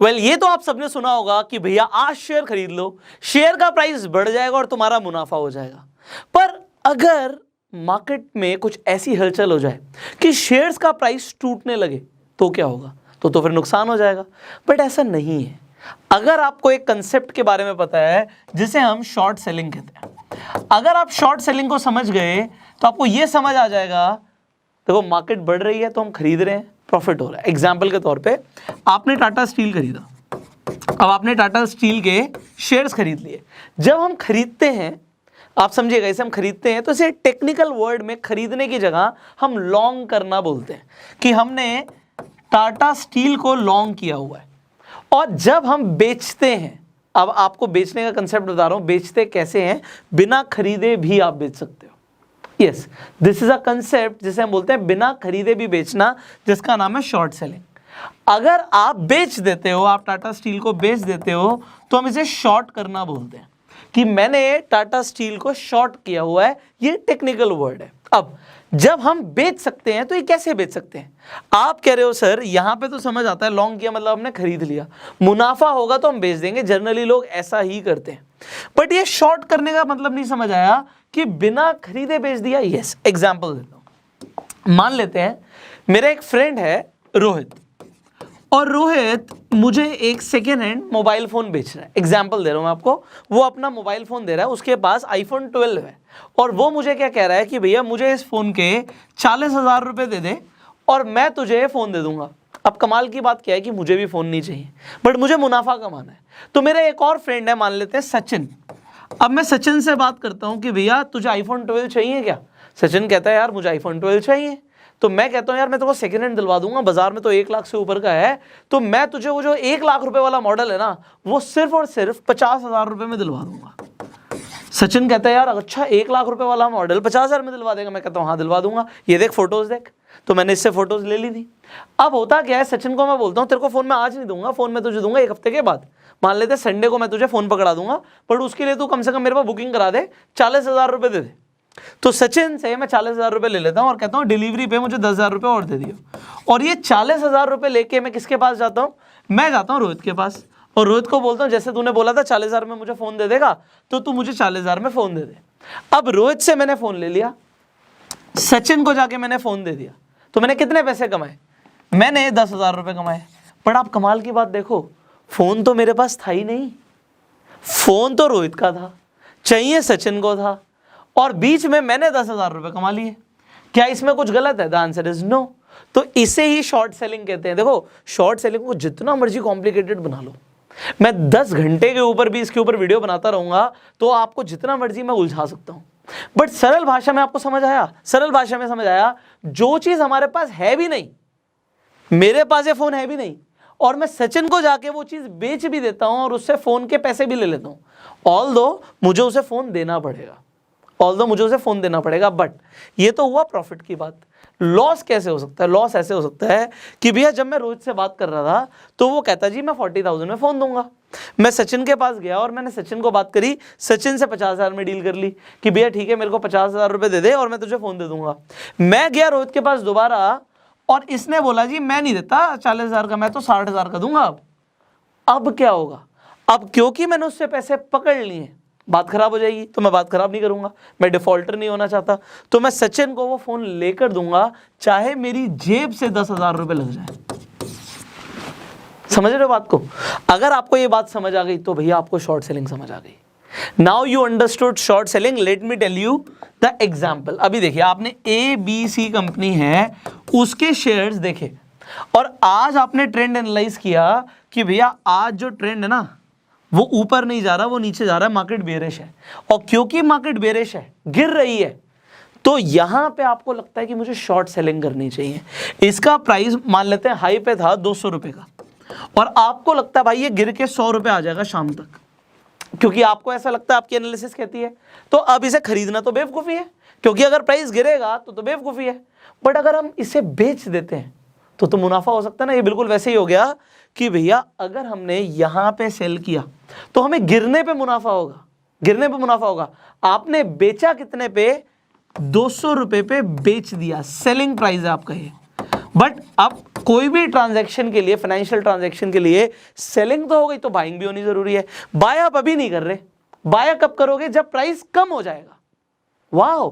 ये तो आप सबने सुना होगा कि भैया आज शेयर खरीद लो, शेयर का प्राइस बढ़ जाएगा और तुम्हारा मुनाफा हो जाएगा। पर अगर मार्केट में कुछ ऐसी हलचल हो जाए कि शेयर्स का प्राइस टूटने लगे तो क्या होगा? तो फिर नुकसान हो जाएगा। बट ऐसा नहीं है। अगर आपको एक कंसेप्ट के बारे में पता है जिसे हम शॉर्ट सेलिंग कहते हैं, अगर आप शॉर्ट सेलिंग को समझ गए तो आपको यह समझ आ जाएगा, देखो मार्केट बढ़ रही है तो हम खरीद रहे हैं, प्रॉफिट हो रहा है। एग्जाम्पल के तौर पे आपने टाटा स्टील खरीदा, अब आपने टाटा स्टील के शेयर्स खरीद लिए। जब हम खरीदते हैं, आप समझिएगा, इसे हम खरीदते हैं तो इसे टेक्निकल वर्ड में खरीदने की जगह हम लॉन्ग करना बोलते हैं कि हमने टाटा स्टील को लॉन्ग किया हुआ है। और जब हम बेचते हैं, अब आपको बेचने का कंसेप्ट बता रहा हूं, बेचते कैसे हैं, बिना खरीदे भी आप बेच सकते हो। Yes, this is a concept जिसे हम बोलते हैं बिना खरीदे भी बेचना, जिसका नाम है शॉर्ट सेलिंग। अगर आप बेच देते हो, आप टाटा स्टील को बेच देते हो, तो हम इसे शॉर्ट करना बोलते हैं कि मैंने टाटा स्टील को शॉर्ट किया हुआ है। ये टेक्निकल वर्ड है। अब जब हम बेच सकते हैं तो ये कैसे बेच सकते हैं? आप कह रहे हो सर यहां पे तो समझ आता है, लॉन्ग किया मतलब हमने खरीद लिया, मुनाफा होगा तो हम बेच देंगे, जनरली लोग ऐसा ही करते हैं। बट ये शॉर्ट करने का मतलब नहीं समझ आया कि बिना खरीदे बेच दिया। यस, एग्जांपल देता हूं। मान लेते हैं मेरा एक फ्रेंड है रोहित, और रोहित मुझे एक सेकेंड हैंड मोबाइल फोन बेच रहा है। एग्जाम्पल दे रहा हूं मैं आपको, वो अपना मोबाइल फोन दे रहा है, उसके पास आईफोन 12 है, और वो मुझे क्या कह रहा है कि भैया मुझे इस फोन के 40,000 रुपए दे दे और मैं तुझे फोन दे दूंगा। अब कमाल की बात क्या है कि मुझे भी फोन नहीं चाहिए, बट मुझे मुनाफा कमाना है। तो मेरा एक और फ्रेंड है, मान लेते हैं सचिन। अब मैं सचिन से बात करता हूं कि भैया तुझे आईफोन 12 चाहिए क्या? सचिन कहता है यार मुझे आईफोन 12 चाहिए। तो मैं कहता हूं यार मैं तेरे को सेकंड हैंड दिलवा दूंगा, बाजार में तो 1 लाख से ऊपर का है, तो मैं तुझे वो जो 1 लाख रुपए वाला मॉडल है ना, वो सिर्फ और सिर्फ 50,000 रुपए में दिलवा दूंगा। सचिन कहता है यार अच्छा 1 लाख रुपए वाला मॉडल 50,000 में दिलवा देगा? मैं कहता हूँ हाँ दिलवा दूंगा, ये देख फोटोज देख। तो मैंने इससे फोटोज ले ली थी। अब होता क्या है, सचिन को मैं बोलता हूँ तेरे को फोन मैं आज नहीं दूंगा, फोन मैं तुझे दूंगा 1 हफ्ते के बाद। मान लेते संडे को मैं तुझे फोन पकड़ा दूंगा, पर उसके लिए तू कम से कम मेरे पास बुकिंग करा दे, 40,000 रुपए दे दे। तो सचिन से मैं 40,000 रुपए ले लेता हूं और कहता हूं डिलीवरी पे मुझे 10,000 रुपए और दे दियो। और ये 40,000 रुपए लेके मैं किसके पास जाता हूं? मैं जाता हूं रोहित के पास, और रोहित को बोलता हूं जैसे तूने बोला था 40,000 में मुझे फोन दे देगा, तो तू मुझे 40,000 में फोन दे दे। अब रोहित से मैंने फोन ले लिया, सचिन को जाके मैंने फोन दे दिया, तो मैंने कितने पैसे कमाए? मैंने 10,000 रुपए कमाए। पर आप कमाल की बात देखो, फोन तो मेरे पास था ही नहीं, फोन तो रोहित का था, चाहिए सचिन को था, और बीच में मैंने 10,000 रुपए कमा लिए। क्या इसमें कुछ गलत है? The answer is no. तो इसे ही शॉर्ट सेलिंग कहते हैं। देखो शॉर्ट सेलिंग को जितना मर्जी कॉम्प्लिकेटेड बना लो, मैं 10 घंटे के ऊपर भी इसके ऊपर वीडियो बनाता रहूंगा, तो आपको जितना मर्जी मैं उलझा सकता हूं। बट सरल भाषा में आपको समझ आया? सरल भाषा में समझ आया, जो चीज हमारे पास है भी नहीं, मेरे पास ये फोन है भी नहीं, और मैं सचिन को जाके वो चीज बेच भी देता हूं और उससे फोन के पैसे भी ले लेता हूं, ऑल्दो मुझे उसे फोन देना पड़ेगा, बट ये तो हुआ प्रॉफिट की बात। लॉस कैसे हो सकता है? लॉस ऐसे हो सकता है कि भैया जब मैं रोहित से बात कर रहा था तो वो कहता जी मैं 40,000 में फोन दूंगा। मैं सचिन के पास गया और मैंने सचिन को बात करी, सचिन से 50,000 में डील कर ली कि भैया ठीक है मेरे को 50,000 रुपए दे दे और मैं तुझे फोन दे दूंगा। मैं गया रोहित के पास दोबारा, और इसने बोला जी मैं नहीं देता 40,000 का, मैं तो 60,000 का दूंगा। अब क्या होगा? अब क्योंकि मैंने उससे पैसे पकड़ लिए, बात खराब हो जाएगी, तो मैं बात खराब नहीं करूंगा, मैं डिफॉल्टर नहीं होना चाहता, तो मैं सचिन को वो फोन लेकर दूंगा, चाहे मेरी जेब से 10,000 रुपए लग जाए। समझ रहे हो बात को? अगर आपको ये बात समझ आ गई तो भैया आपको शॉर्ट सेलिंग समझ आ गई। Now you understood short selling. Let me tell you the example. अभी देखिए आपने ABC कंपनी है, उसके शेयर्स देखे, और आज आपने ट्रेंड एनालाइज किया कि भैया आज जो ट्रेंड है ना वो ऊपर नहीं जा रहा, वो नीचे जा रहा है, मार्केट बेरिश है। और क्योंकि मार्केट बेरिश है, गिर रही है, तो यहां पे आपको लगता है कि मुझे शॉर्ट सेलिंग करनी चाहिए। इसका प्राइस मान लेते हैं हाई पे था 200 रुपए का, और आपको लगता है भाई ये गिर के 100 रुपए आ जाएगा शाम तक, क्योंकि आपको ऐसा लगता है, आपकी एनालिसिस कहती है, तो अब इसे खरीदना तो बेवकूफ़ी है, क्योंकि अगर प्राइस गिरेगा तो बेवकूफ़ी है। बट अगर हम इसे बेच देते हैं तो मुनाफा हो सकता है ना। ये बिल्कुल वैसे ही हो गया कि भैया अगर हमने यहां पे सेल किया तो हमें गिरने पे मुनाफा होगा, आपने बेचा कितने पे? 200 रुपए पे बेच दिया, सेलिंग प्राइस है आपका ये। बट अब कोई भी ट्रांजैक्शन के लिए, फाइनेंशियल ट्रांजैक्शन के लिए सेलिंग तो हो गई तो बाइंग भी होनी जरूरी है। बाय आप अभी नहीं कर रहे, बाय कब करोगे? जब प्राइस कम हो जाएगा। वाह,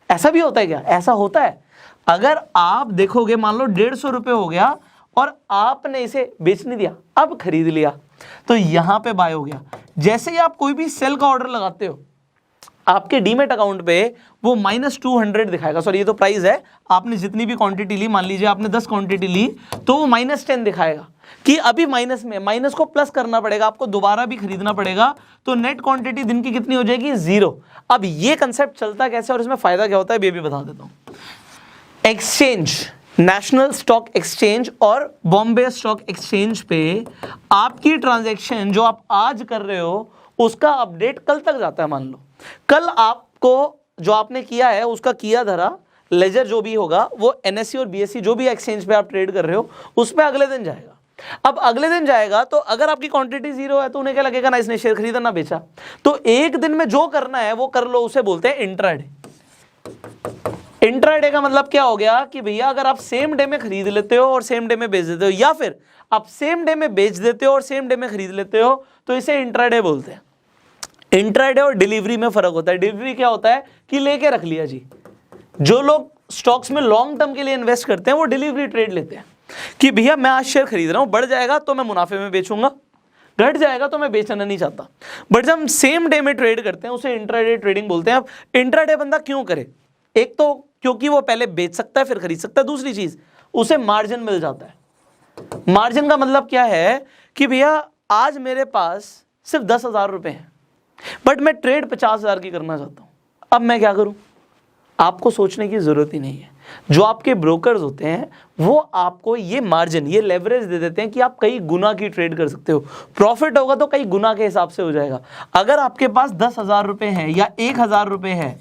ऐसा भी होता है क्या? ऐसा होता है। अगर आप देखोगे, मान लो 150 रुपये हो गया और आपने इसे बेच नहीं दिया, अब खरीद लिया, तो यहां पे बाय हो गया। जैसे ही आप कोई भी सेल का ऑर्डर लगाते हो, आपके डीमेट अकाउंट पे वो -200 दिखाएगा। सॉरी, ये तो प्राइस है, आपने जितनी भी क्वांटिटी ली, मान लीजिए आपने 10 क्वांटिटी ली, तो वो -10 दिखाएगा कि अभी माइनस में, माइनस को प्लस करना पड़ेगा, आपको दोबारा भी खरीदना पड़ेगा, तो नेट क्वांटिटी दिन की कितनी हो जाएगी? 0। अब ये कंसेप्ट चलता कैसे और इसमें फायदा क्या होता है, ये भी बता देता हूं। एक्सचेंज, नेशनल स्टॉक एक्सचेंज और बॉम्बे स्टॉक एक्सचेंज पे आपकी ट्रांजैक्शन जो आप आज कर रहे हो उसका अपडेट कल तक जाता है। मान लो कल आपको जो आपने किया है उसका किया धरा लेजर जो भी होगा वो एनएससी और बीएससी जो भी एक्सचेंज पे आप ट्रेड कर रहे हो उसमें अगले दिन जाएगा। अब अगले दिन जाएगा तो अगर आपकी क्वांटिटी 0 है तो उन्हें क्या लगेगा? ना इसने शेयर खरीदा ना बेचा। तो एक दिन में जो करना है वो कर लो, उसे बोलते हैं इंट्राडे। इंट्राडे का मतलब क्या हो गया कि भैया अगर आप सेम डे में खरीद लेते हो और सेम डे में बेच देते हो, या फिर आप सेम डे में बेच देते हो और सेम डे में खरीद लेते हो, तो इसे इंट्राडे बोलते हैं। इंट्राडे और डिलीवरी में फर्क होता है। डिलीवरी क्या होता है कि लेके रख लिया जी। जो लोग स्टॉक्स में लॉन्ग टर्म के लिए इन्वेस्ट करते हैं वो डिलीवरी ट्रेड लेते हैं कि भैया मैं आज शेयर खरीद रहा हूं, बढ़ जाएगा तो मैं मुनाफे में बेचूंगा, घट जाएगा तो मैं बेचना नहीं चाहता। बट जब हम सेम डे में ट्रेड करते हैं उसे इंट्राडे ट्रेडिंग बोलते हैं। अब इंट्राडे बंदा क्यों करे? एक तो क्योंकि वो पहले बेच सकता है फिर खरीद सकता है, दूसरी चीज उसे मार्जिन मिल जाता है। मार्जिन का मतलब क्या है कि भैया आज मेरे पास सिर्फ 10,000 रुपए हैं बट मैं ट्रेड 50,000 की करना चाहता हूं, अब मैं क्या करूं? आपको सोचने की जरूरत ही नहीं है। जो आपके ब्रोकर्स होते हैं वो आपको ये मार्जिन, ये लेवरेज दे देते हैं कि आप कई गुना की ट्रेड कर सकते हो। प्रॉफिट होगा तो कई गुना के हिसाब से हो जाएगा। अगर आपके पास 10,000 रुपए है या 1,000 रुपए है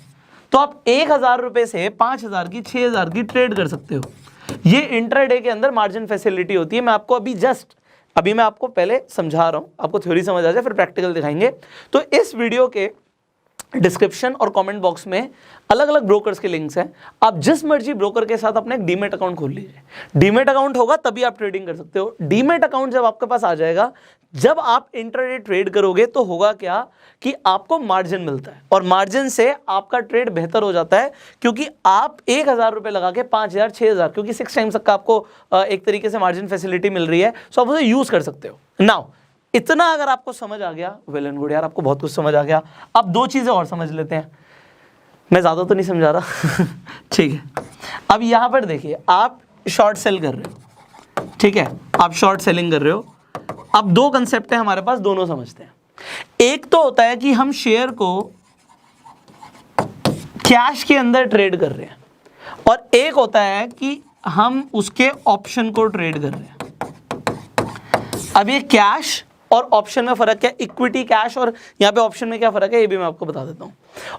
तो आप 1,000 रुपए से 5,000 की, 6,000 की ट्रेड कर सकते हो। ये इंट्राडे के अंदर मार्जिन फैसिलिटी होती है। मैं आपको अभी मैं आपको पहले समझा रहा हूं, आपको थ्योरी समझ आ जाए फिर प्रैक्टिकल दिखाएंगे। तो इस वीडियो के डिस्क्रिप्शन और कमेंट बॉक्स में अलग अलग ब्रोकर्स के लिंक्स हैं। आप जिस मर्जी ब्रोकर के साथ अपना एक डीमेट अकाउंट खोल लीजिए। डीमेट अकाउंट होगा तभी आप ट्रेडिंग कर सकते हो। डीमेट अकाउंट जब आपके पास आ जाएगा, जब आप इंट्राडे ट्रेड करोगे तो होगा क्या कि आपको मार्जिन मिलता है और मार्जिन से आपका ट्रेड बेहतर हो जाता है, क्योंकि आप 1,000 रुपए लगा के 5,000, 6,000, क्योंकि 6 टाइम्स तक का आपको एक तरीके से मार्जिन फैसिलिटी मिल रही है, सो आप उसे यूज कर सकते हो। नाउ इतना अगर आपको समझ आ गया, वेल एंड गुड यार, आपको बहुत कुछ समझ आ गया। अब 2 चीजें और समझ लेते हैं। मैं ज्यादा तो नहीं समझा रहा ठीक है। अब यहां पर देखिए, आप शॉर्ट सेल कर रहे हो, ठीक है, आप शॉर्ट सेलिंग कर रहे हो। अब 2 कंसेप्ट है हमारे पास, दोनों समझते हैं। एक तो होता है कि हम शेयर को कैश के अंदर ट्रेड कर रहे हैं और एक होता है कि हम उसके ऑप्शन को ट्रेड कर रहे हैं। अब ये कैश और ऑप्शन में फर्क है, इक्विटी कैश और यहां पे ऑप्शन में क्या फर्क है ये भी मैं आपको बता देता हूं।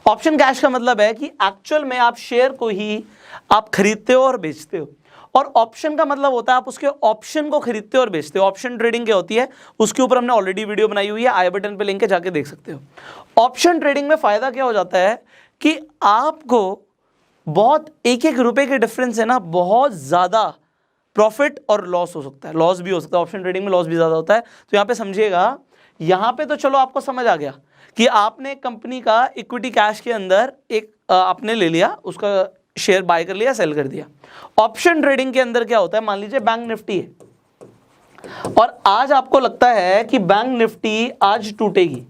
ऑप्शन कैश का मतलब है कि एक्चुअल में आप शेयर को ही आप खरीदते हो और बेचते हो, और ऑप्शन का मतलब होता है आप उसके ऑप्शन को खरीदते हो और बेचते हो। ऑप्शन ट्रेडिंग क्या होती है उसके ऊपर हमने ऑलरेडी वीडियो बनाई हुई है, आई बटन पे लिंक है, जाके देख सकते हो। ऑप्शन ट्रेडिंग में फायदा क्या हो जाता है कि आपको बहुत एक रुपए के डिफरेंस है ना, बहुत ज्यादा प्रॉफिट और लॉस हो सकता है, लॉस भी हो सकता है। ऑप्शन ट्रेडिंग में लॉस भी ज्यादा होता है। तो यहां पे समझिएगा, यहां पे तो चलो आपको समझ आ गया कि आपने कंपनी का इक्विटी कैश के अंदर एक आपने ले लिया, उसका शेयर बाय कर लिया, सेल कर दिया। ऑप्शन ट्रेडिंग के अंदर क्या होता है, मान लीजिए बैंक निफ्टी है और आज आपको लगता है कि बैंक निफ्टी आज टूटेगी,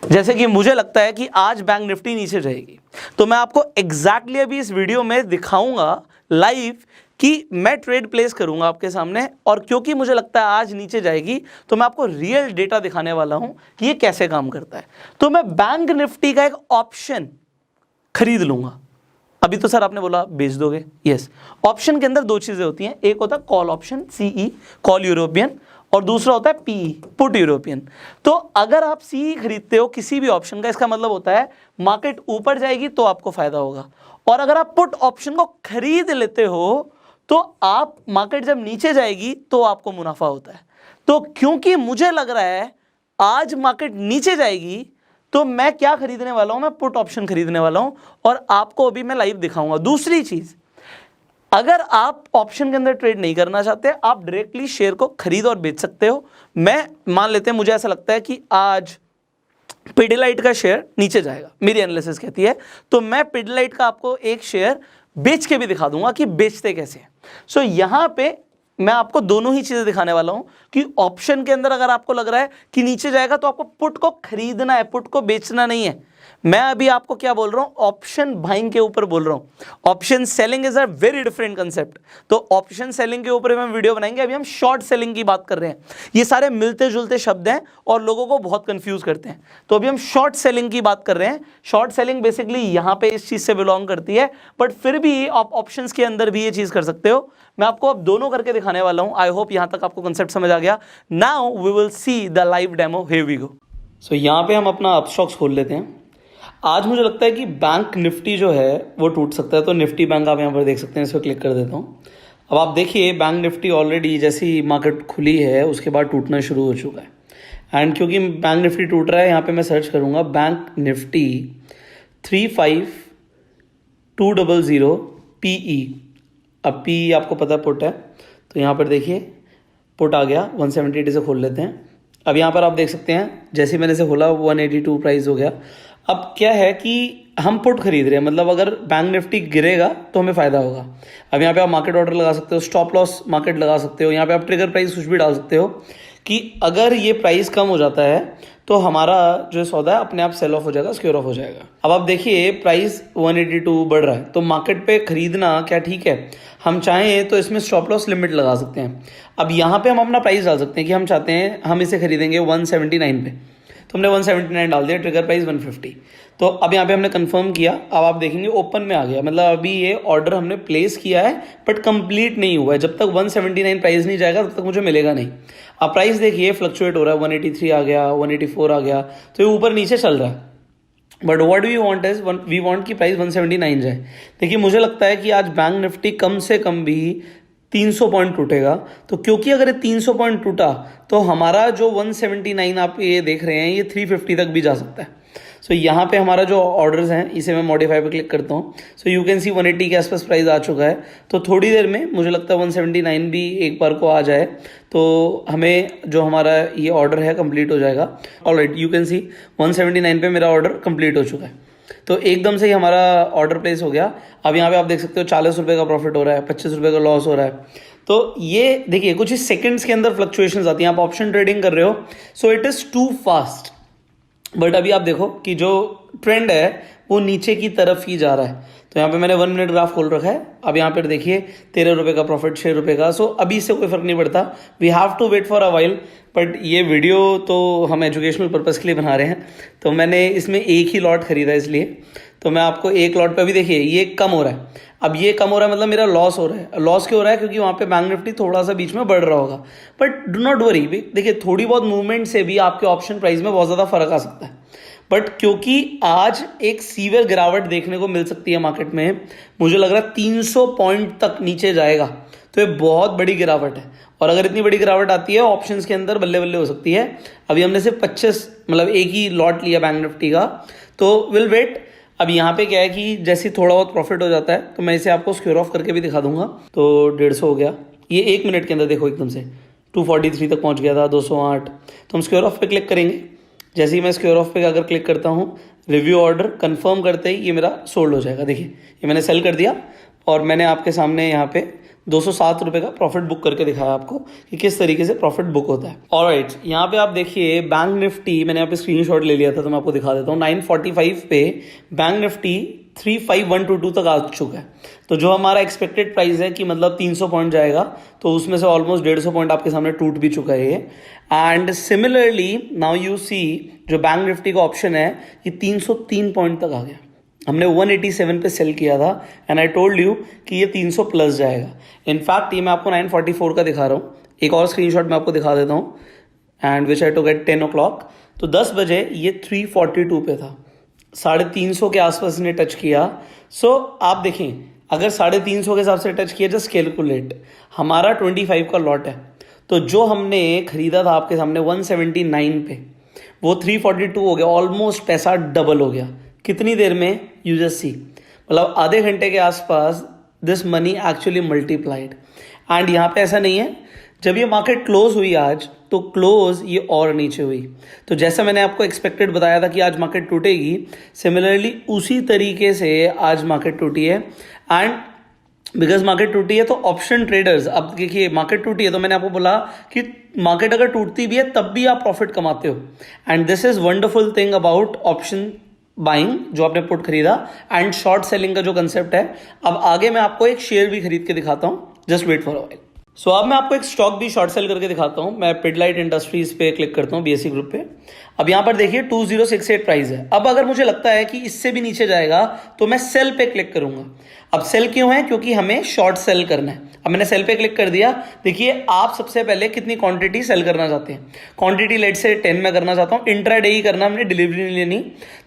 जैसे कि मुझे लगता है कि आज बैंक निफ्टी नीचे जाएगी, तो मैं आपको एग्जैक्टली अभी इस वीडियो में दिखाऊंगा लाइव कि मैं ट्रेड प्लेस करूंगा आपके सामने, और क्योंकि मुझे लगता है आज नीचे जाएगी तो मैं आपको रियल डेटा दिखाने वाला हूं कि ये कैसे काम करता है। तो मैं बैंक निफ्टी का एक ऑप्शन खरीद लूंगा। अभी तो सर आपने बोला बेच दोगे, यस। ऑप्शन के अंदर 2 चीजें होती हैं, एक होता है call option, CE call European, और दूसरा होता है पीई पुट यूरोपियन। तो अगर आप सीई खरीदते हो किसी भी ऑप्शन का, इसका मतलब होता है मार्केट ऊपर जाएगी तो आपको फायदा होगा, और अगर आप पुट ऑप्शन को खरीद लेते हो तो आप मार्केट जब नीचे जाएगी तो आपको मुनाफा होता है। तो क्योंकि मुझे लग रहा है आज मार्केट नीचे जाएगी तो मैं क्या खरीदने वाला हूं, मैं पुट ऑप्शन खरीदने वाला हूं, और आपको अभी मैं लाइव दिखाऊंगा। दूसरी चीज, अगर आप ऑप्शन के अंदर ट्रेड नहीं करना चाहते, आप डायरेक्टली शेयर को खरीद और बेच सकते हो। मैं मान लेते हैं, मुझे ऐसा लगता है कि आज पिडिलाइट का शेयर नीचे जाएगा, मेरी एनालिसिस कहती है, तो मैं पिडिलाइट का आपको एक शेयर बेच के भी दिखा दूंगा कि बेचते कैसे हैं। सो यहां पे मैं आपको दोनों ही चीजें दिखाने वाला हूं कि ऑप्शन के अंदर अगर आपको लग रहा है कि नीचे जाएगा तो आपको पुट को खरीदना है, पुट को बेचना नहीं है। मैं अभी आपको क्या बोल रहा हूं, ऑप्शन बाइंग के ऊपर बोल रहा हूं। Option selling is a very different concept. तो ऑप्शन सेलिंग के ऊपर हम वीडियो बनाएंगे, अभी हम शॉर्ट सेलिंग की बात कर रहे हैं। ये सारे मिलते जुलते शब्द हैं और लोगों को बहुत कंफ्यूज करते हैं। तो अभी हम शॉर्ट सेलिंग की बात कर रहे हैं। शॉर्ट सेलिंग बेसिकली यहां पे इस चीज से बिलोंग करती है, बट फिर भी आप ऑप्शंस के अंदर भी ये चीज कर सकते हो। मैं आपको अब दोनों करके दिखाने वाला हूं। आई होप यहां तक आपको कंसेप्ट समझ आ गया। Now we will see the live demo. Here we go. So यहां पे हम अपना अपस्टॉक्स खोल लेते हैं। आज मुझे लगता है कि बैंक निफ्टी जो है वो टूट सकता है, तो निफ्टी बैंक आप यहाँ पर देख सकते हैं, इस पर क्लिक कर देता हूँ। अब आप देखिए बैंक निफ्टी ऑलरेडी जैसी मार्केट खुली है उसके बाद टूटना शुरू हो चुका है। एंड क्योंकि बैंक निफ्टी टूट रहा है, यहाँ पे मैं सर्च करूँगा बैंक निफ्टी 35200 PE। अब PE आपको पता है पुट है, तो यहाँ पर देखिए पुट आ गया। 170 से खोल लेते हैं। अब यहाँ पर आप देख सकते हैं जैसे मैंने इसे खोला 182 प्राइस हो गया। अब क्या है कि हम पुट खरीद रहे हैं, मतलब अगर बैंक निफ्टी गिरेगा तो हमें फायदा होगा। अब यहाँ पे आप मार्केट ऑर्डर लगा सकते हो, स्टॉप लॉस मार्केट लगा सकते हो, यहाँ पे आप ट्रिगर प्राइस कुछ भी डाल सकते हो कि अगर ये प्राइस कम हो जाता है तो हमारा जो सौदा है अपने आप सेल ऑफ हो जाएगा, सिक्योर ऑफ हो जाएगा। अब आप देखिए प्राइस 182 बढ़ रहा है, तो मार्केट पे खरीदना क्या ठीक है? हम चाहें तो इसमें स्टॉप लॉस लिमिट लगा सकते हैं। अब यहाँ पे हम अपना प्राइस डाल सकते हैं कि हम चाहते हैं हम इसे खरीदेंगे 179 पे, तो हमने 179 डाल दिया, ट्रिगर प्राइस 150। तो अब यहाँ पे हमने कंफर्म किया। अब आप देखेंगे ओपन में आ गया, मतलब अभी ये ऑर्डर हमने प्लेस किया है बट कंप्लीट नहीं हुआ है। जब तक 179 प्राइस नहीं जाएगा तब तक मुझे मिलेगा नहीं। अब प्राइस देखिए फ्लक्चुएट हो रहा है, 183 आ गया, 184 आ गया, तो ये ऊपर नीचे चल रहा है। But what we want is we want की प्राइस 179 जाए। देखिए मुझे लगता है कि आज बैंक निफ्टी कम से कम भी 300 पॉइंट टूटेगा। तो क्योंकि अगर ये 300 पॉइंट टूटा तो हमारा जो 179 आप ये देख रहे हैं ये 350 तक भी जा सकता है। सो यहाँ पे हमारा जो ऑर्डर्स हैं इसे मैं मॉडिफाई पे क्लिक करता हूँ। सो यू कैन सी 180 के आसपास प्राइस आ चुका है। तो थोड़ी देर में मुझे लगता है 179 भी एक बार को आ जाए तो हमें जो हमारा ये ऑर्डर है कंप्लीट हो जाएगा। ऑलराइट, यू कैन सी 179 पे मेरा ऑर्डर कंप्लीट हो चुका है। तो एकदम से ही हमारा ऑर्डर प्लेस हो गया। अब यहाँ पे आप देख सकते हो 40 रुपये का प्रॉफिट हो रहा है, 25 रुपये का लॉस हो रहा है। तो ये देखिए कुछ ही सेकंड्स के अंदर फ्लक्चुएशंस आती हैं। आप ऑप्शन ट्रेडिंग कर रहे हो, so it is too fast. बट अभी आप देखो कि जो ट्रेंड है वो नीचे की तरफ ही जा रहा है। तो यहाँ पे मैंने 1 मिनट ग्राफ खोल रखा है। अब यहाँ पर देखिए 13 रुपये का प्रॉफिट, 6 रुपये का। सो अभी इससे कोई फर्क नहीं पड़ता, we have to wait for a while. But ये वीडियो तो हम एजुकेशनल पर्पज़ के लिए बना रहे हैं, तो मैंने इसमें एक ही लॉट खरीदा इसलिए। तो मैं आपको एक लॉट पे अभी देखिए ये कम हो रहा है। अब ये कम हो रहा है मतलब मेरा लॉस हो रहा है। लॉस क्यों हो रहा है? क्योंकि वहाँ पे बैंक निफ्टी थोड़ा सा बीच में बढ़ रहा होगा। बट डू नॉट वरी, देखिए थोड़ी बहुत मूवमेंट से भी आपके ऑप्शन प्राइस में बहुत ज़्यादा फर्क आ सकता है। बट क्योंकि आज एक सीवियर गिरावट देखने को मिल सकती है मार्केट में, मुझे लग रहा है 300 पॉइंट तक नीचे जाएगा, तो ये बहुत बड़ी गिरावट है। और अगर इतनी बड़ी गिरावट आती है ऑप्शंस के अंदर बल्ले बल्ले हो सकती है। अभी हमने सिर्फ 25 मतलब एक ही लॉट लिया बैंक निफ्टी का, तो विल वेट। अब यहाँ पे क्या है कि जैसे थोड़ा बहुत प्रॉफिट हो जाता है तो मैं इसे आपको स्क्योर ऑफ करके भी दिखा दूंगा। तो 150 हो गया, ये 1 मिनट के अंदर देखो एकदम से 243 तक पहुँच गया था, 208। तो हम स्क्योर ऑफ पे क्लिक करेंगे। जैसे ही मैं स्क्योर ऑफ पे अगर क्लिक करता हूँ, रिव्यू ऑर्डर कंफर्म करते ही ये मेरा सोल्ड हो जाएगा। देखिए ये मैंने सेल कर दिया और मैंने आपके सामने यहाँ पे 207 रुपये का प्रॉफिट बुक करके दिखाया आपको कि किस तरीके से प्रॉफिट बुक होता है। ऑलराइट, यहाँ पे आप देखिए बैंक निफ्टी, मैंने यहाँ पे स्क्रीनशॉट ले लिया था तो मैं आपको दिखा देता हूँ। 945 पे बैंक निफ्टी 35122 तक आ चुका है। तो जो हमारा एक्सपेक्टेड प्राइस है कि मतलब 300 पॉइंट जाएगा, तो उसमें से ऑलमोस्ट 150 पॉइंट आपके सामने टूट भी चुका है ये। And similarly now you see जो बैंक निफ्टी का ऑप्शन है ये 303 पॉइंट तक आ गया। हमने 187 पे सेल किया था एंड आई टोल्ड यू कि ये 300 प्लस जाएगा। इनफैक्ट ये मैं आपको 944 का दिखा रहा हूँ। एक और स्क्रीनशॉट मैं आपको दिखा देता हूँ, and which I to get 10 o'clock। तो 10 बजे ये 342 पे था, 350 के आसपास ने टच किया। सो आप देखें अगर 350 के हिसाब से टच किया, जस्ट कैलकुलेट, हमारा 25 का लॉट है। तो जो हमने खरीदा था आपके सामने 179 पे, वो 342 हो गया, ऑलमोस्ट पैसा डबल हो गया। कितनी देर में? यू जस्ट सी, मतलब आधे घंटे के आसपास this money actually multiplied. And यहाँ पे ऐसा नहीं है, जब ये मार्केट क्लोज हुई आज तो क्लोज ये और नीचे हुई, तो जैसा मैंने आपको एक्सपेक्टेड बताया था कि आज मार्केट टूटेगी, सिमिलरली उसी तरीके से आज मार्केट टूटी है। एंड बिकॉज मार्केट टूटी है तो ऑप्शन ट्रेडर्स, अब देखिए मार्केट टूटी है तो मैंने आपको बोला कि मार्केट अगर टूटती भी है तब भी आप प्रॉफिट कमाते हो। And this is wonderful thing about option buying, जो आपने पुट खरीदा, एंड शॉर्ट सेलिंग का जो कंसेप्ट है। अब आगे मैं आपको एक शेयर भी खरीद के दिखाता हूं, just wait for a while. So अब मैं आपको एक स्टॉक भी शॉर्ट सेल करके दिखाता हूं। मैं पिडलाइट इंडस्ट्रीज पे क्लिक करता हूं, बीएसई ग्रुप पे। अब यहां पर देखिए 2068 प्राइस है। अब अगर मुझे लगता है कि इससे भी नीचे जाएगा तो मैं सेल पे क्लिक करूंगा। अब सेल क्यों है? क्योंकि हमें शॉर्ट सेल करना है। अब मैंने सेल पे क्लिक कर दिया। देखिए आप सबसे पहले कितनी क्वांटिटी सेल करना चाहते हैं। क्वांटिटी लेट से 10 में करना चाहता हूं, इंट्राडे ही करना, हमने डिलीवरी नहीं लेनी।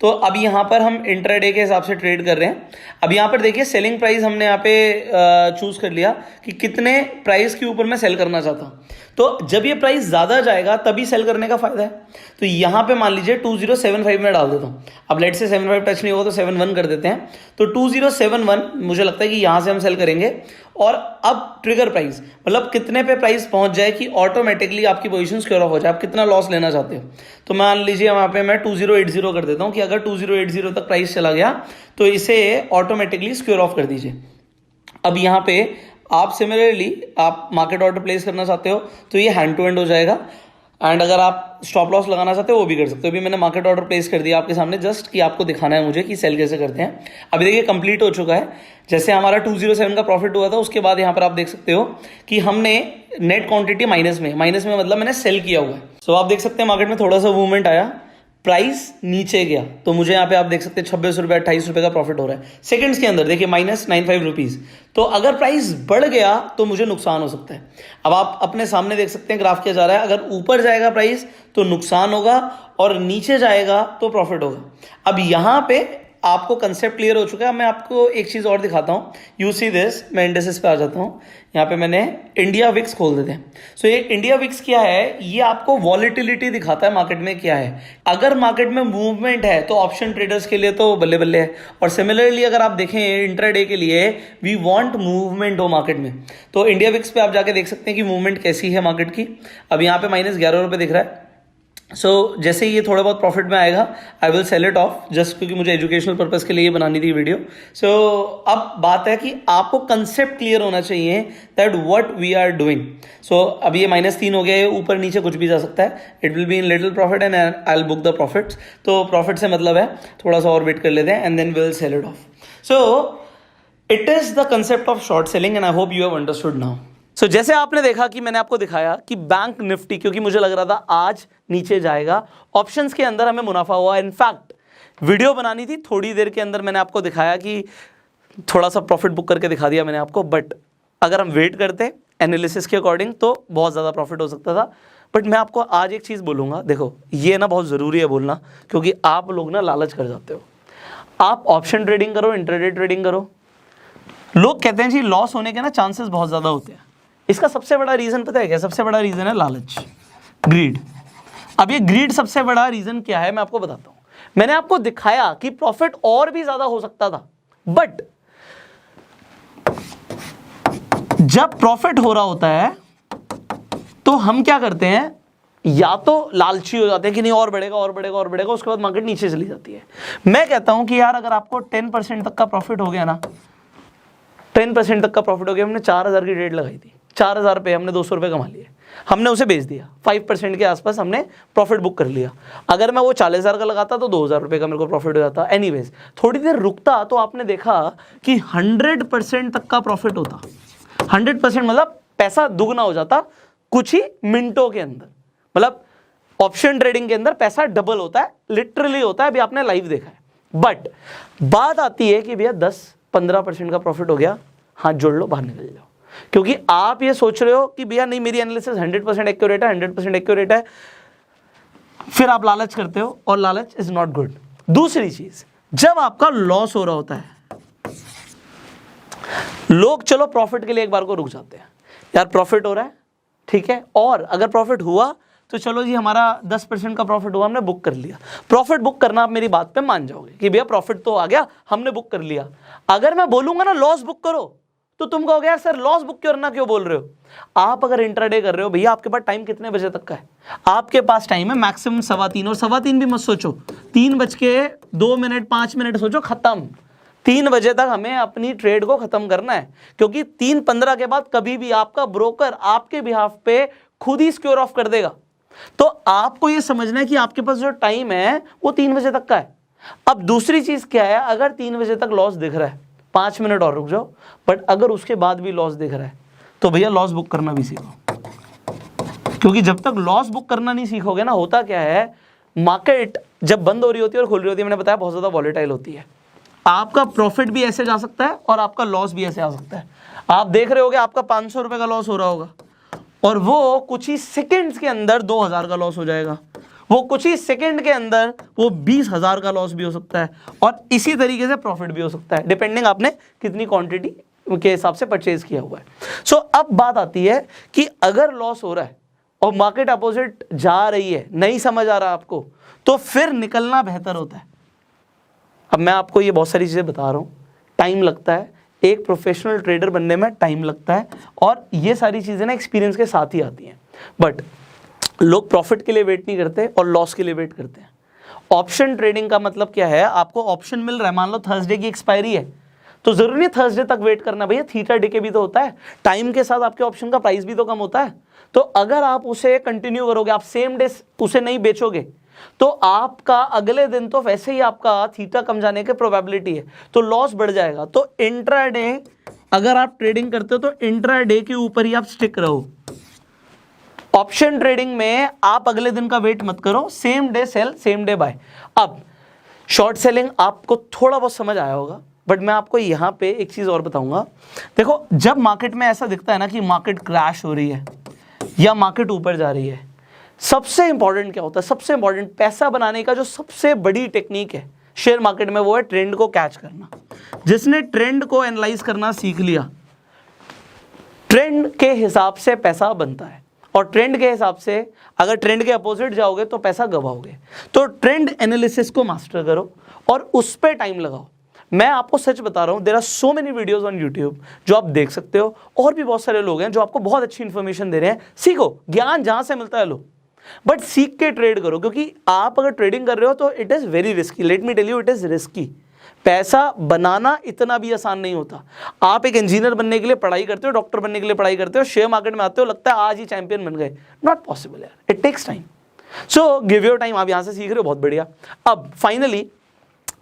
तो अब यहां पर हम इंट्राडे के हिसाब से ट्रेड कर रहे हैं। अब यहां पर देखिए सेलिंग प्राइस हमने यहाँ पे चूज कर लिया कि कितने प्राइस के ऊपर मैं सेल करना चाहता हूं। तो जब ये प्राइस ज्यादा जाएगा तभी सेल करने का फायदा है। तो यहां पे मान लीजिए 2075 में डाल देता हूं। अब लेट से 75 टच नहीं होगा तो 71 कर देते हैं। तो 2071 मुझे लगता है कि यहां से हम सेल करेंगे। और अब ट्रिगर प्राइस, मतलब कितने पे प्राइस पहुंच जाए कि ऑटोमेटिकली आपकी पोजीशन सिक्योर हो जाए, आप कितना लॉस लेना चाहते हो। तो मान लीजिए वहां पे मैं 2080 कर देता हूं कि अगर 2080 तक प्राइस चला गया तो इसे ऑटोमेटिकली सिक्योर ऑफ कर दीजिए। अब यहां पे आप सिमिलरली आप मार्केट ऑर्डर प्लेस करना चाहते हो तो ये हैंड टू हैंड हो जाएगा। एंड अगर आप स्टॉप लॉस लगाना चाहते हो वो भी कर सकते हो। अभी मैंने मार्केट ऑर्डर प्लेस कर दिया आपके सामने, जस्ट कि आपको दिखाना है मुझे कि सेल कैसे करते हैं। अभी देखिए कंप्लीट हो चुका है। जैसे हमारा 207 का प्रॉफिट हुआ था उसके बाद यहाँ पर आप देख सकते हो कि हमने नेट क्वांटिटी माइनस में मतलब मैंने सेल किया हुआ है। सो आप देख सकते हैं मार्केट में थोड़ा सा मूवमेंट आया, प्राइस नीचे गया तो मुझे यहाँ पे आप देख सकते हैं 26 रुपये 28 रुपये का प्रॉफिट हो रहा है सेकंड्स के अंदर। देखिए -95 रुपीज। तो अगर प्राइस बढ़ गया तो मुझे नुकसान हो सकता है। अब आप अपने सामने देख सकते हैं ग्राफ क्या जा रहा है। अगर ऊपर जाएगा प्राइस तो नुकसान होगा और नीचे जाएगा तो प्रॉफिट होगा। अब यहां पे आपको कंसेप्ट क्लियर हो चुका है। मैं आपको एक चीज और दिखाता हूं। यू सी दिस, मैं इंडेक्सेस पे आ जाता हूं। यहाँ पे मैंने इंडिया विक्स खोल देते हैं। सो ये इंडिया विक्स क्या है? ये आपको वॉलेटिलिटी दिखाता है मार्केट में क्या है। अगर मार्केट में मूवमेंट है तो ऑप्शन ट्रेडर्स के लिए तो बल्ले बल्ले है। और सिमिलरली अगर आप देखें इंट्राडे के लिए वी वांट मूवमेंट हो मार्केट में। तो इंडिया विक्स पे आप जाके देख सकते हैं कि मूवमेंट कैसी है मार्केट की। अब यहाँ पे -11 रुपये दिख रहा है। सो जैसे ये थोड़ा बहुत प्रॉफिट में आएगा I will sell it off, just क्योंकि मुझे एजुकेशनल पर्पस के लिए बनानी थी वीडियो। सो अब बात है कि आपको कंसेप्ट क्लियर होना चाहिए that what we are doing. So अब ये -3 हो गया है, ऊपर नीचे कुछ भी जा सकता है। It will be in little profit and I will book the profits. तो प्रॉफिट से मतलब है थोड़ा सा और वेट कर लेते हैं and then will sell it off. So it is the concept of short selling and I hope you have understood now. So जैसे आपने देखा कि मैंने आपको दिखाया कि बैंक निफ्टी, क्योंकि मुझे लग रहा था आज नीचे जाएगा, ऑप्शंस के अंदर हमें मुनाफा हुआ। इनफैक्ट वीडियो बनानी थी थोड़ी देर के अंदर, मैंने आपको दिखाया कि थोड़ा सा प्रॉफिट बुक करके दिखा दिया मैंने आपको। बट अगर हम वेट करते एनालिसिस के अकॉर्डिंग तो बहुत ज़्यादा प्रॉफिट हो सकता था। बट मैं आपको आज एक चीज़ बोलूँगा, देखो ये ना बहुत ज़रूरी है बोलना, क्योंकि आप लोग ना लालच कर जाते हो। आप ऑप्शन ट्रेडिंग करो, इंट्राडे ट्रेडिंग करो, लोग कहते हैं जी लॉस होने के ना चांसेस बहुत ज़्यादा होते हैं। इसका सबसे बड़ा रीजन पता है क्या? सबसे बड़ा रीजन है लालच, ग्रीड। अब ये ग्रीड सबसे बड़ा रीजन क्या है मैं आपको बताता हूं। मैंने आपको दिखाया कि प्रॉफिट और भी ज्यादा हो सकता था, बट जब प्रॉफिट हो रहा होता है तो हम क्या करते हैं, या तो लालची हो जाते हैं कि नहीं और बढ़ेगा और बढ़ेगा और बढ़ेगा, उसके बाद मार्केट नीचे चली जाती है। मैं कहता हूं कि यार अगर आपको 10% तक का प्रॉफिट हो गया ना, 10% तक का प्रॉफिट हो गया, हमने 4000 की ट्रेड लगाई थी, 4000 पे हमने 200 रुपये कमा लिए, हमने उसे बेच दिया, 5% के आसपास हमने प्रॉफिट बुक कर लिया। अगर मैं वो 40,000 का लगाता तो 2000 रुपये का मेरे को प्रॉफिट हो जाता। एनीवेज थोड़ी देर रुकता तो आपने देखा कि 100% तक का प्रॉफिट होता। 100% मतलब पैसा दुगना हो जाता कुछ ही मिनटों के अंदर। मतलब ऑप्शन ट्रेडिंग के अंदर पैसा डबल होता है, लिटरली होता है, अभी आपने लाइव देखा है। बट बात आती है कि भैया 10-15% का प्रॉफिट हो गया, हाथ जोड़ लो, बाहर निकल जाओ। क्योंकि आप ये सोच रहे हो कि भैया नहीं मेरी एनालिसिस 100% एक्यूरेट है, 100% एक्यूरेट है, फिर आप लालच करते हो और लालच इज नॉट गुड। दूसरी चीज, जब आपका लॉस हो रहा होता है, लोग चलो प्रॉफिट के लिए एक बार को रुक जाते हैं, यार प्रॉफिट हो रहा है ठीक है, और अगर प्रॉफिट हुआ तो चलो जी हमारा 10% का प्रॉफिट हुआ, हमने बुक कर लिया। प्रॉफिट बुक करना आप मेरी बात पे मान जाओगे कि भैया प्रॉफिट तो आ गया, हमने बुक कर लिया। अगर मैं बोलूंगा ना लॉस बुक करो तो तुम कहोगे यार सर लॉस बुक करना क्यों बोल रहे हो। आप अगर इंट्राडे कर रहे हो भैया, आपके पास टाइम कितने बजे तक का है? आपके पास टाइम है मैक्सिमम 3:15, और 3:15 भी मत सोचो, 3:02 5 सोचो, खत्म। 3 बजे तक हमें अपनी ट्रेड को खत्म करना है, क्योंकि 3:15 के बाद कभी भी आपका ब्रोकर आपके बिहाफ पे खुद ही स्क्योर ऑफ कर देगा। तो आपको यह समझना है कि आपके पास जो टाइम है वो 3 बजे तक का है। अब दूसरी चीज क्या है, अगर 3 बजे तक लॉस दिख रहा है, 5 मिनट और रुक जाओ, बट अगर उसके बाद भी लॉस दिख रहा है तो भैया लॉस बुक करना भी सीखो, क्योंकि जब तक लॉस बुक करना नहीं सीखोगे ना, होता क्या है, मार्केट जब बंद हो रही होती है और खुल रही होती है, मैंने बताया बहुत ज्यादा वॉलेटाइल होती है। आपका प्रॉफिट भी ऐसे जा सकता है और आपका लॉस भी ऐसे आ सकता है। आप देख रहे होगे आपका 500 रुपए का लॉस हो रहा होगा और वो कुछ ही सेकेंड्स के अंदर 2000 का लॉस हो जाएगा, वो कुछ ही सेकंड के अंदर वो 20,000 का लॉस भी हो सकता है, और इसी तरीके से प्रॉफिट भी हो सकता है, डिपेंडिंग आपने कितनी क्वांटिटी के हिसाब से परचेज किया हुआ है। सो अब बात आती है कि अगर लॉस हो रहा है और मार्केट अपोजिट जा रही है, नहीं समझ आ रहा आपको, तो फिर निकलना बेहतर होता है। अब मैं आपको ये बहुत सारी चीजें बता रहा हूं, टाइम लगता है, एक प्रोफेशनल ट्रेडर बनने में टाइम लगता है, और ये सारी चीजें ना एक्सपीरियंस के साथ ही आती हैं। बट लोग प्रॉफिट के लिए वेट नहीं करते और लॉस के लिए वेट करते हैं। ऑप्शन ट्रेडिंग का मतलब क्या है, आपको ऑप्शन मिल रहा है, मान लो थर्सडे की एक्सपायरी है, तो जरूरी नहीं थर्सडे तक वेट करना भैया, थीटा डे के भी तो होता है, टाइम के साथ आपके ऑप्शन का प्राइस भी तो कम होता है। तो अगर आप उसे कंटिन्यू करोगे, आप सेम डे उसे नहीं बेचोगे, तो आपका अगले दिन तो वैसे ही आपका थीटा कम जाने की प्रोबेबिलिटी है, तो लॉस बढ़ जाएगा। तो इंट्राडे अगर आप ट्रेडिंग करते हो तो इंट्राडे के ऊपर ही आप स्टिक रहो। ऑप्शन ट्रेडिंग में आप अगले दिन का वेट मत करो, same day sell same day buy. अब शॉर्ट सेलिंग आपको थोड़ा बहुत समझ आया होगा, बट मैं आपको यहां पे एक चीज और बताऊंगा। देखो, जब मार्केट में ऐसा दिखता है ना कि मार्केट क्रैश हो रही है या मार्केट ऊपर जा रही है, सबसे इंपॉर्टेंट क्या होता है, सबसे इंपॉर्टेंट पैसा बनाने का जो सबसे बड़ी टेक्निक है शेयर मार्केट में, वो है ट्रेंड को कैच करना। जिसने ट्रेंड को एनालाइज करना सीख लिया, ट्रेंड के हिसाब से पैसा बनता है, और ट्रेंड के हिसाब से अगर ट्रेंड के अपोजिट जाओगे तो पैसा गवाओगे। तो ट्रेंड एनालिसिस को मास्टर करो और उस पर टाइम लगाओ। मैं आपको सच बता रहा हूं, there are so many videos on YouTube जो आप देख सकते हो, और भी बहुत सारे लोग हैं जो आपको बहुत अच्छी इंफॉर्मेशन दे रहे हैं। सीखो, ज्ञान जहां से मिलता है लो, बट सीख के ट्रेड करो, क्योंकि आप अगर ट्रेडिंग कर रहे हो तो it is very risky. Let me tell you, it is risky. पैसा बनाना इतना भी आसान नहीं होता। आप एक इंजीनियर बनने के लिए पढ़ाई करते हो, डॉक्टर बनने के लिए पढ़ाई करते हो, शेयर मार्केट में आते हो, लगता है आज ही चैंपियन बन गए। नॉट पॉसिबल यार, it takes time. So give your time. आप यहां से सीख रहे हो, बहुत बढ़िया। अब फाइनली,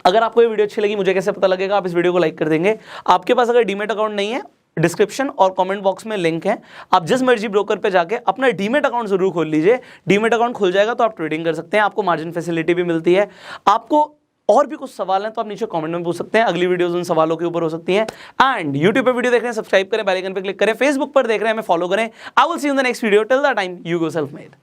अगर आपको ये वीडियो अच्छी लगी, मुझे कैसे पता लगेगा? आप इस वीडियो को लाइक कर देंगे। आपके पास अगर डीमेट अकाउंट नहीं है, डिस्क्रिप्शन और कमेंट बॉक्स में लिंक है, आप जिस मर्जी ब्रोकर पे जाके अपना डीमेट अकाउंट जरूर खोल लीजिए। डीमेट अकाउंट खुल जाएगा तो आप ट्रेडिंग कर सकते हैं, आपको मार्जिन फैसिलिटी भी मिलती है। आपको और भी कुछ सवाल हैं तो आप नीचे कमेंट में पूछ सकते हैं, अगली वीडियोस उन सवालों के ऊपर हो सकती हैं। एंड यूट्यूब पे वीडियो देख रहे हैं, सब्सक्राइब करें, बेल आइकन पे क्लिक करें, फेसबुक पर देख रहे हैं, हमें फॉलो करें। I will see you in the next video. Till the time, you go self made.